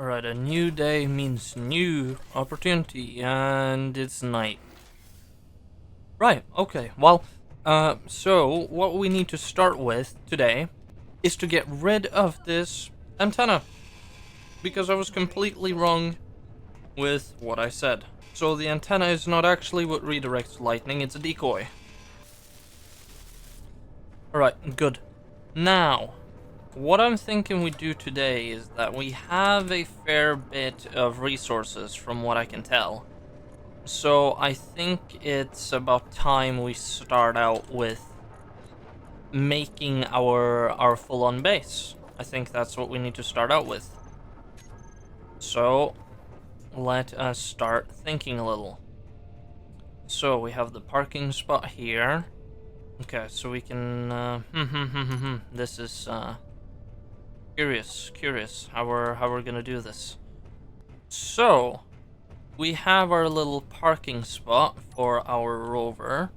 Alright, a new day means new opportunity, and it's night. Right, okay, well, so what we need to start with today is to get rid of this antenna, because I was completely wrong with what I said. So the antenna is not actually what redirects lightning, it's a decoy. Alright, good. Now, what I'm thinking we do today is that we have a fair bit of resources from what I can tell. So I think it's about time we start out with making our full-on base. I think that's what we need to start out with. So let us start thinking a little. So we have the parking spot here. Okay, so we can this is curious how we're gonna do this. So we have our little parking spot for our rover.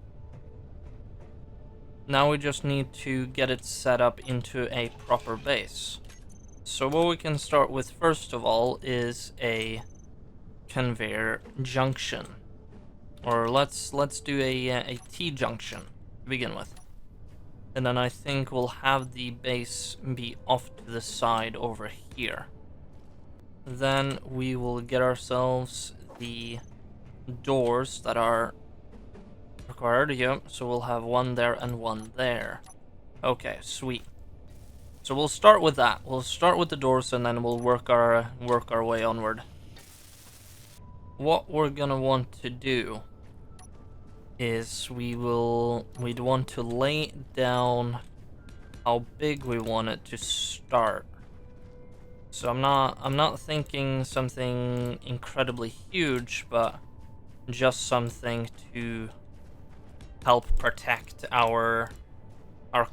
Now we just need to get it set up into a proper base. So what we can start with first of all is a conveyor junction. Or let's do a T-junction to begin with. And then I think we'll have the base be off to the side over here. Then we will get ourselves the doors that are required, yep, so we'll have one there and one there. Okay, sweet. So we'll start with that. We'll start with the doors and then we'll work our way onward. What we're gonna want to do is we'd want to lay down how big we want it to start. So I'm not thinking something incredibly huge, but just something to help protect our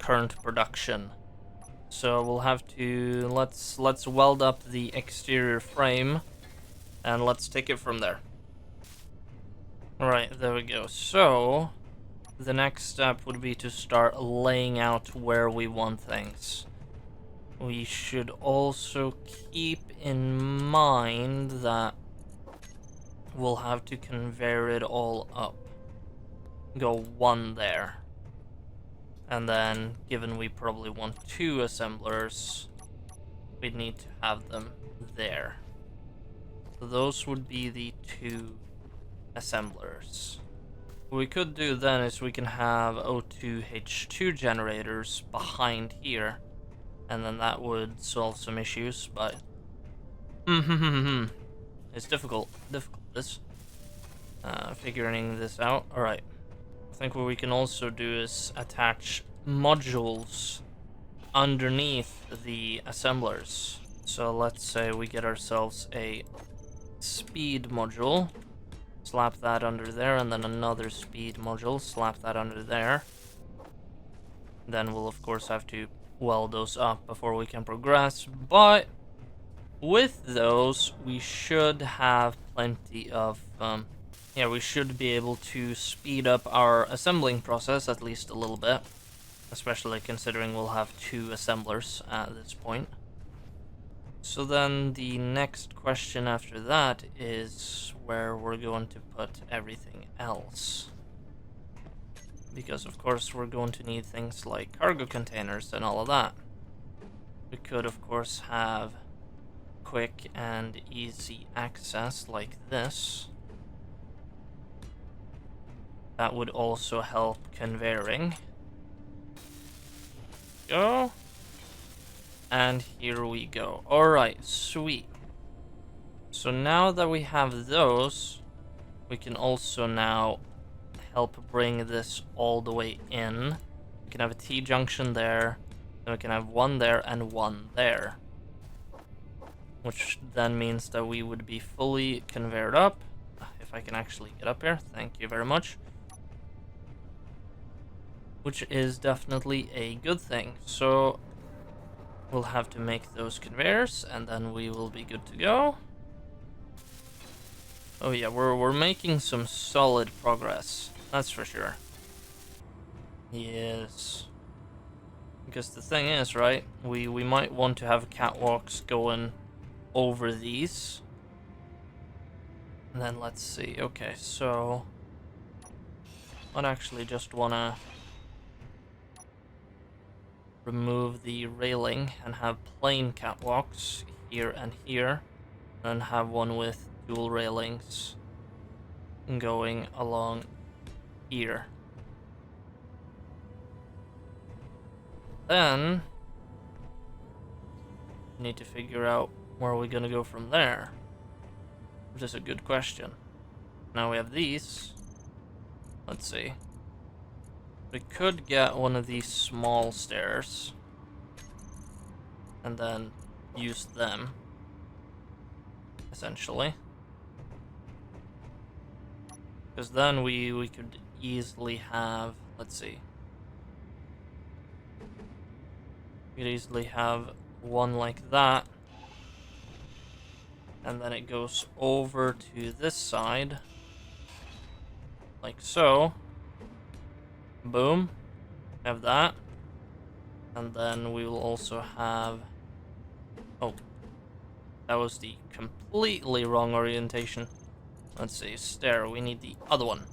current production. So we'll have to let's weld up the exterior frame and let's take it from there. Alright, there we go. So the next step would be to start laying out where we want things. We should also keep in mind that we'll have to conveyor it all up. Go one there. And then, given we probably want two assemblers, we'd need to have them there. So those would be the two assemblers. What we could do then is we can have O2H2 generators behind here, and then that would solve some issues, but it's difficult this figuring this out. Alright, I think what we can also do is attach modules underneath the assemblers. So let's say we get ourselves a speed module, slap that under there, and then another speed module, slap that under there. Then we'll of course have to weld those up before we can progress, but with those we should have plenty of we should be able to speed up our assembling process at least a little bit, especially considering we'll have two assemblers at this point. So then the next question after that is where we're going to put everything else. Because of course we're going to need things like cargo containers and all of that. We could of course have quick and easy access like this. That would also help conveying. Go. And here we go. Alright, sweet. So now that we have those, we can also now help bring this all the way in. We can have a T-junction there, then we can have one there and one there. Which then means that we would be fully conveyored up. If I can actually get up here, thank you very much. Which is definitely a good thing. So we'll have to make those conveyors and then we will be good to go. Oh yeah, we're making some solid progress, that's for sure. Yes. Because the thing is, right, we might want to have catwalks going over these. And then let's see. Okay, so I'd actually just want to remove the railing and have plain catwalks here and here, and have one with dual railings going along here. Then we need to figure out where are we gonna go from there, which is a good question. Now we have these. Let's see. We could get one of these small stairs and then use them, essentially. Because then we could easily have, let's see. We could easily have one like that. And then it goes over to this side. Like so. Boom. Have that. And then we will also have... Oh. That was the completely wrong orientation. Let's see. Stair. We need the other one.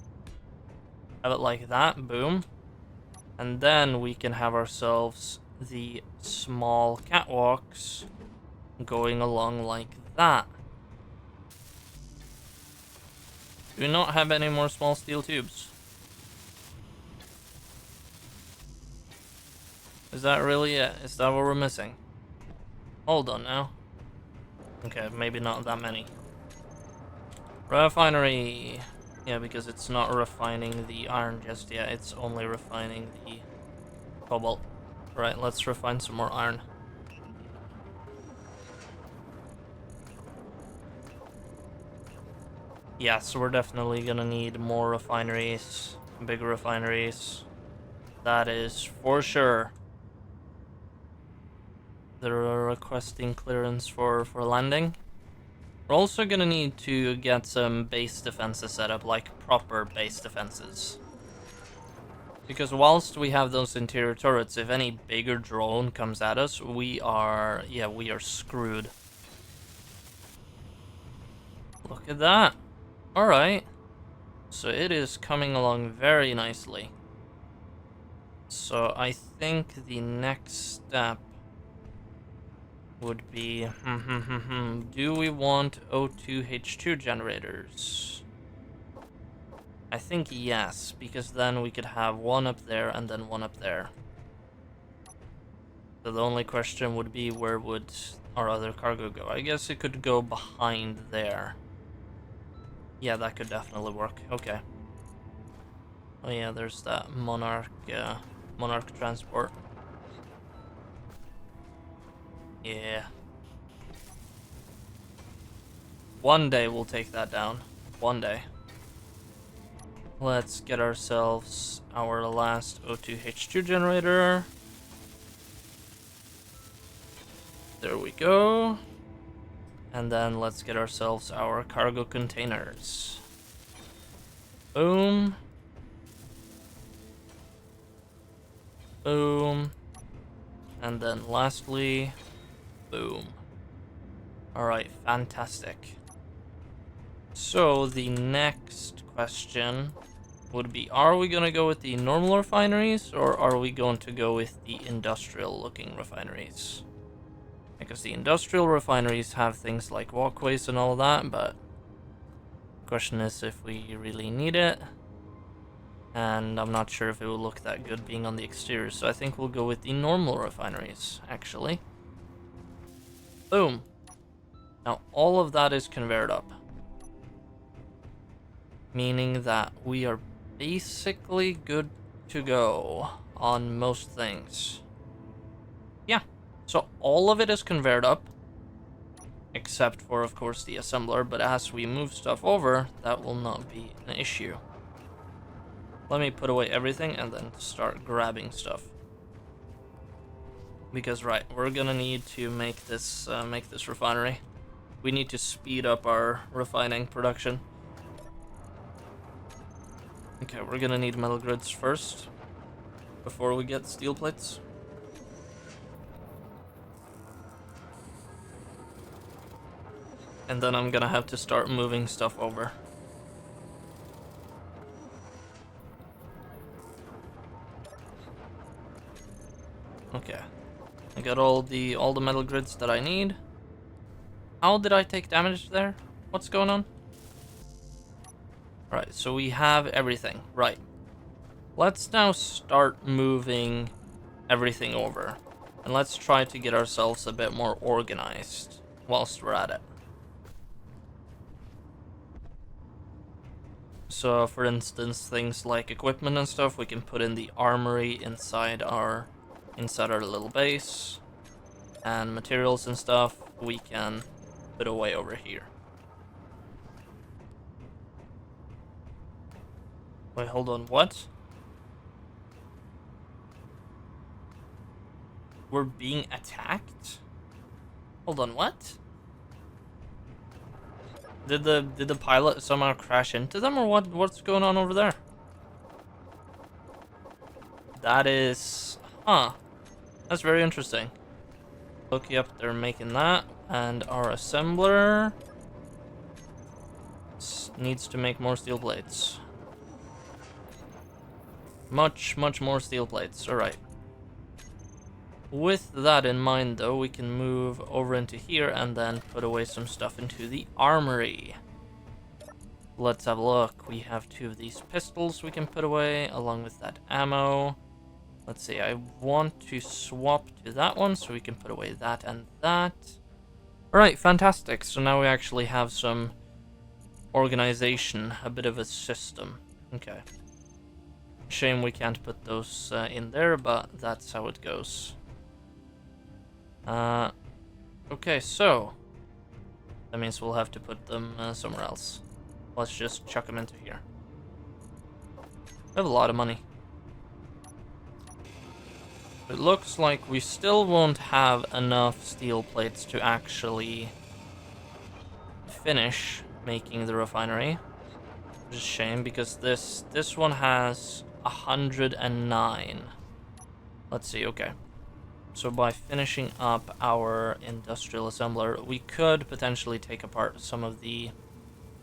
Have it like that. Boom. And then we can have ourselves the small catwalks going along like that. Do we not have any more small steel tubes? Is that really it? Is that what we're missing? Hold on now. Okay, maybe not that many. Refinery. Yeah, because it's not refining the iron just yet. It's only refining the cobalt. Right, let's refine some more iron. Yeah, so we're definitely gonna need more refineries, bigger refineries. That is for sure. They're requesting clearance for landing. We're also gonna need to get some base defenses set up, like proper base defenses. Because whilst we have those interior turrets, if any bigger drone comes at us, we are screwed. Look at that. Alright. So it is coming along very nicely. So I think the next step would be, do we want O2H2 generators? I think yes, because then we could have one up there and then one up there. So the only question would be, where would our other cargo go? I guess it could go behind there. Yeah, that could definitely work. Okay. Oh yeah, there's that Monarch transport. Yeah. One day we'll take that down. One day. Let's get ourselves our last O2H2 generator. There we go. And then let's get ourselves our cargo containers. Boom. Boom. And then lastly, boom. Alright, fantastic. So the next question would be, are we going to go with the normal refineries, or are we going to go with the industrial looking refineries? Because the industrial refineries have things like walkways and all that, but the question is if we really need it. And I'm not sure if it will look that good being on the exterior, so I think we'll go with the normal refineries, actually. Boom. Now all of that is conveyored up. Meaning that we are basically good to go on most things. Yeah. So all of it is conveyored up, except for, of course, the assembler, but as we move stuff over, that will not be an issue. Let me put away everything and then start grabbing stuff. Because, right, we're gonna need to make this refinery. We need to speed up our refining production. Okay, we're gonna need metal grids first, before we get steel plates. And then I'm gonna have to start moving stuff over. Okay. I got all the metal grids that I need. How did I take damage there? What's going on? Right, so we have everything. Right. Let's now start moving everything over. And let's try to get ourselves a bit more organized whilst we're at it. So, for instance, things like equipment and stuff, we can put in the armory inside our little base. And materials and stuff, we can put away over here. Wait, hold on, what? We're being attacked? Hold on, what? Did the pilot somehow crash into them, or what's going on over there? That is... Huh. That's very interesting. Look, yep, they're making that. And our assembler needs to make more steel plates. Much more steel plates. Alright. With that in mind, though, we can move over into here and then put away some stuff into the armory. Let's have a look. We have 2 of these pistols we can put away, along with that ammo. Let's see, I want to swap to that one, so we can put away that and that. Alright, fantastic. So now we actually have some organization, a bit of a system. Okay. Shame we can't put those in there, but that's how it goes. Okay, so that means we'll have to put them somewhere else. Let's just chuck them into here. We have a lot of money. It looks like we still won't have enough steel plates to actually finish making the refinery. Which is a shame, because this one has 109. Let's see, okay. So by finishing up our industrial assembler, we could potentially take apart some of the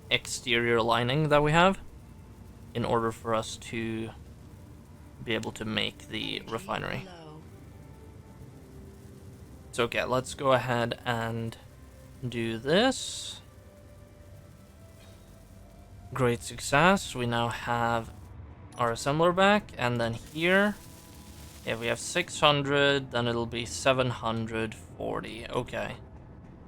exterior lining that we have in order for us to be able to make the refinery. So okay, let's go ahead and do this. Great success. We now have our assembler back, and then here, if we have 600, then it'll be 740. Okay.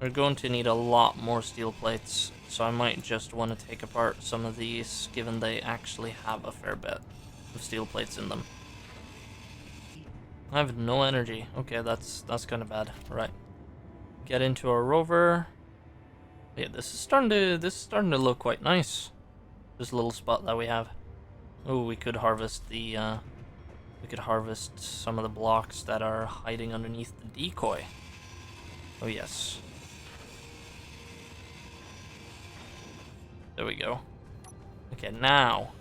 We're going to need a lot more steel plates, so I might just want to take apart some of these, given they actually have a fair bit of steel plates in them. I have no energy. Okay, that's kind of bad. Right. Get into our rover. Yeah, this is starting to look quite nice. This little spot that we have. Oh, we could harvest the we could harvest some of the blocks that are hiding underneath the decoy. Oh yes. There we go. Okay, now.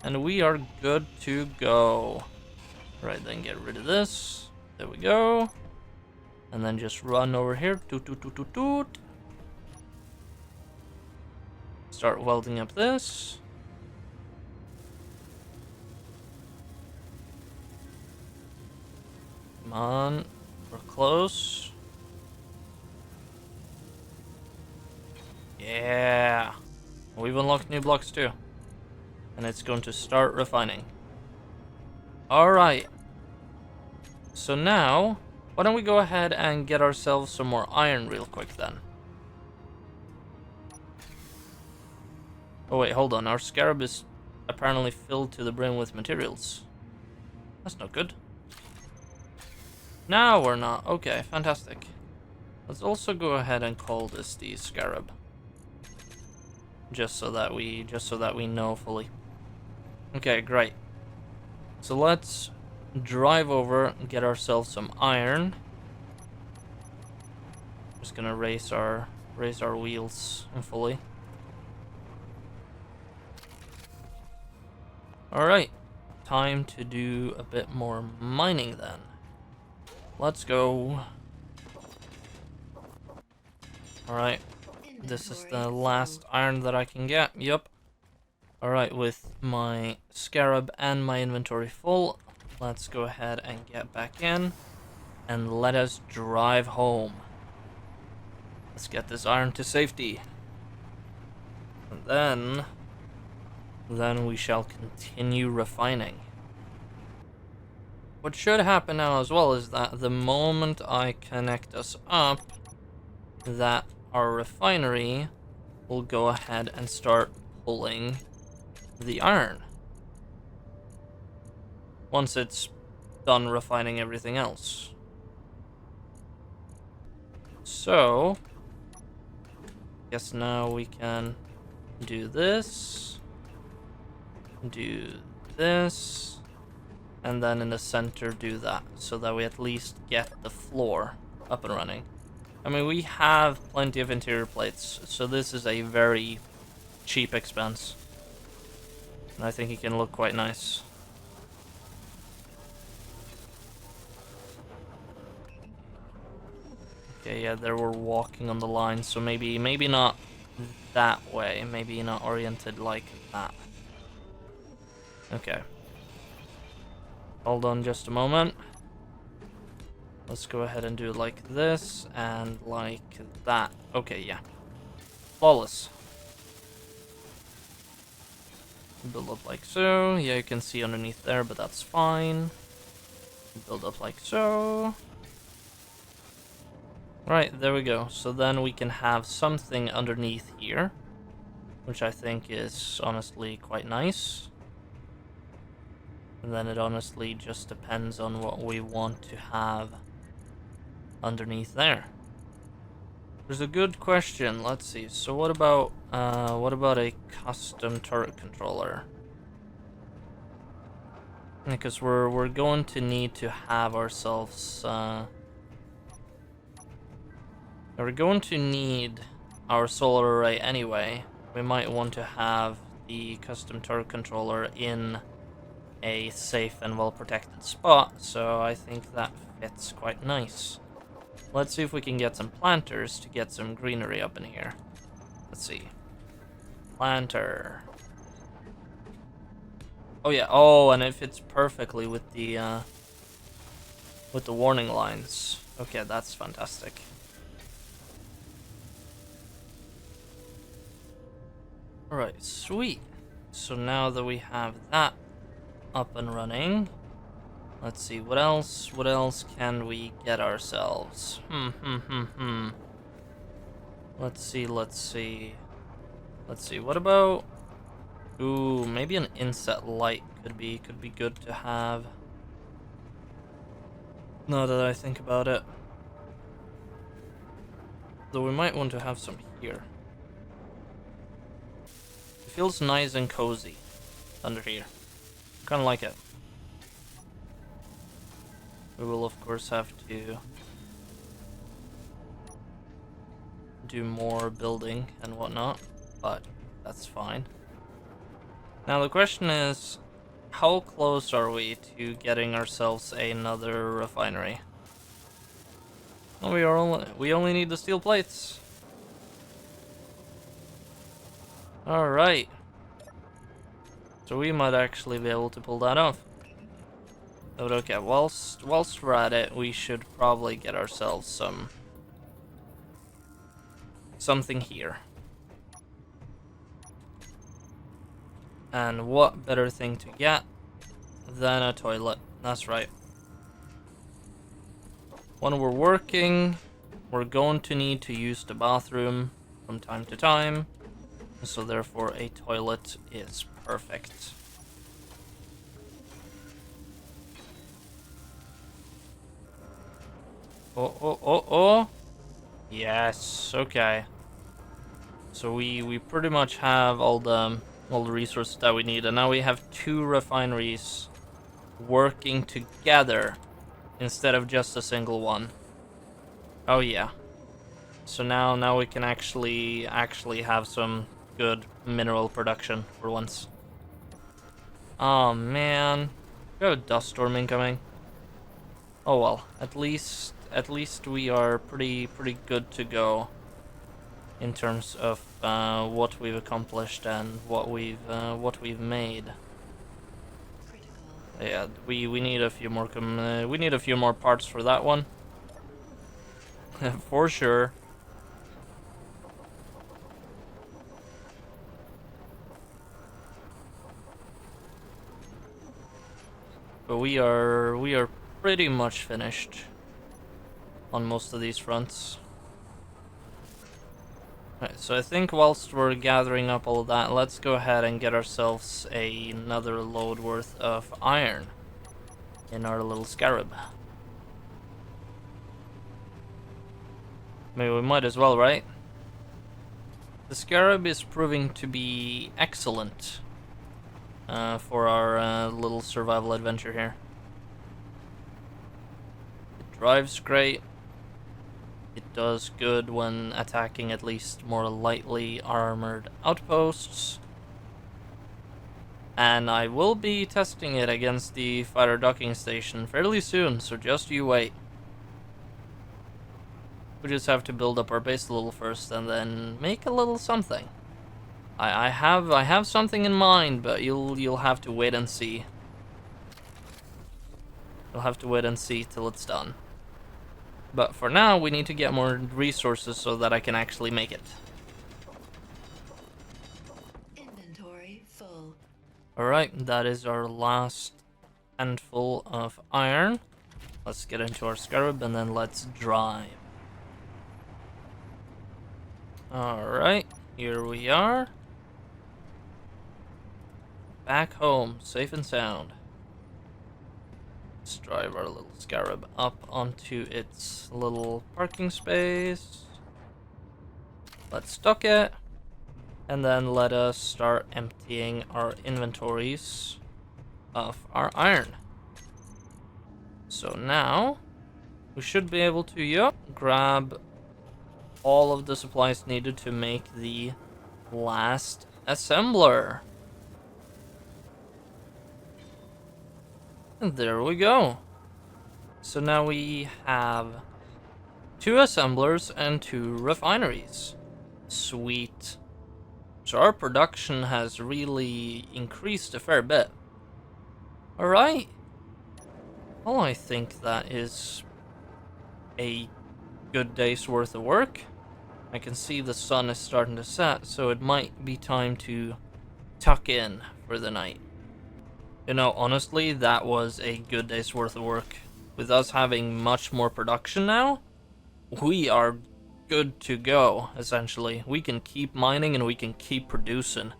And we are good to go. Right, then get rid of this. There we go. And then just run over here. Toot, toot, toot, toot, toot. Start welding up this. Come on. We're close. Yeah. We've unlocked new blocks too. And it's going to start refining. Alright. So now, why don't we go ahead and get ourselves some more iron real quick then. Oh wait, hold on. Our scarab is apparently filled to the brim with materials. That's not good. Now we're not. Okay, fantastic. Let's also go ahead and call this the scarab. Just so that we know fully. Okay, great. So let's drive over and get ourselves some iron. Just gonna raise our wheels fully. Alright. Time to do a bit more mining then. Let's go. Alright. This is the last iron that I can get. Yup. Alright, with my scarab and my inventory full, let's go ahead and get back in. And let us drive home. Let's get this iron to safety. And then we shall continue refining. What should happen now as well is that the moment I connect us up, that our refinery will go ahead and start pulling the iron. Once it's done refining everything else. So, guess now we can do this, and then in the center do that, so that we at least get the floor up and running. I mean, we have plenty of interior plates, so this is a very cheap expense. And I think it can look quite nice. Okay, yeah, there we're walking on the line, so maybe not that way. Maybe not oriented like that. Okay. Hold on just a moment. Let's go ahead and do it like this and like that. Okay, yeah. Flawless. Build up like so. Yeah, you can see underneath there, but that's fine. Build up like so. Right, there we go. So then we can have something underneath here, which I think is honestly quite nice. And then it honestly just depends on what we want to have underneath there. There's a good question. Let's see. So what about a custom turret controller? Because we're going to need to have ourselves we're going to need our solar array anyway. We might want to have the custom turret controller in a safe and well-protected spot, so I think that fits quite nice. Let's see if we can get some planters to get some greenery up in here. Let's see. Planter. Oh yeah, oh, and it fits perfectly with the warning lines. Okay, that's fantastic. Alright, sweet. So now that we have that up and running, let's see, what else can we get ourselves? Let's see, what about, ooh, maybe an inset light could be good to have. Now that I think about it. Though we might want to have some here. It feels nice and cozy under here. Kind of like it. We will of course have to do more building and whatnot, but that's fine. Now the question is, how close are we to getting ourselves another refinery? Well, we only need the steel plates. All right. So we might actually be able to pull that off. But okay, whilst we're at it, we should probably get ourselves something here. And what better thing to get than a toilet? That's right. When we're working, we're going to need to use the bathroom from time to time. So therefore a toilet is perfect. Oh. Yes, okay. So we pretty much have all the resources that we need, and now we have 2 refineries working together instead of just a single one. Oh yeah. So now we can actually have some good mineral production for once. Oh man. We have a dust storm incoming. Oh well, at least we are pretty good to go. in terms of what we've accomplished and what we've made. Yeah, we need a few more we need a few more parts for that one. For sure. But we are pretty much finished on most of these fronts. Right, so I think whilst we're gathering up all of that, let's go ahead and get ourselves another load worth of iron in our little scarab. Maybe we might as well, right? The scarab is proving to be excellent for our little survival adventure here. It drives great. It does good when attacking at least more lightly armored outposts. And I will be testing it against the fighter docking station fairly soon, so just you wait. We just have to build up our base a little first and then make a little something. I have something in mind, but you'll have to wait and see. You'll have to wait and see till it's done. But for now, we need to get more resources so that I can actually make it. Inventory full. Alright, that is our last handful of iron. Let's get into our scarab and then let's drive. Alright, here we are. Back home, safe and sound. Let's drive our little scarab up onto its little parking space. Let's dock it. And then let us start emptying our inventories of our iron. So now, we should be able to, grab all of the supplies needed to make the last assembler. And there we go. So now we have 2 assemblers and 2 refineries. Sweet. So our production has really increased a fair bit. Alright. Well, I think that is a good day's worth of work. I can see the sun is starting to set, so it might be time to tuck in for the night. You know, honestly, that was a good day's worth of work. With us having much more production now, we are good to go, essentially. We can keep mining and we can keep producing.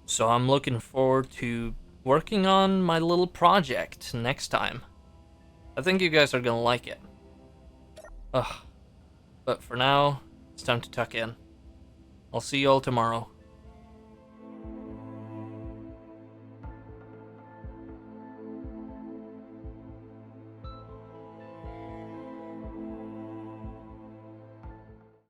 So I'm looking forward to working on my little project next time. I think you guys are gonna like it. Ugh. But for now, it's time to tuck in. I'll see you all tomorrow.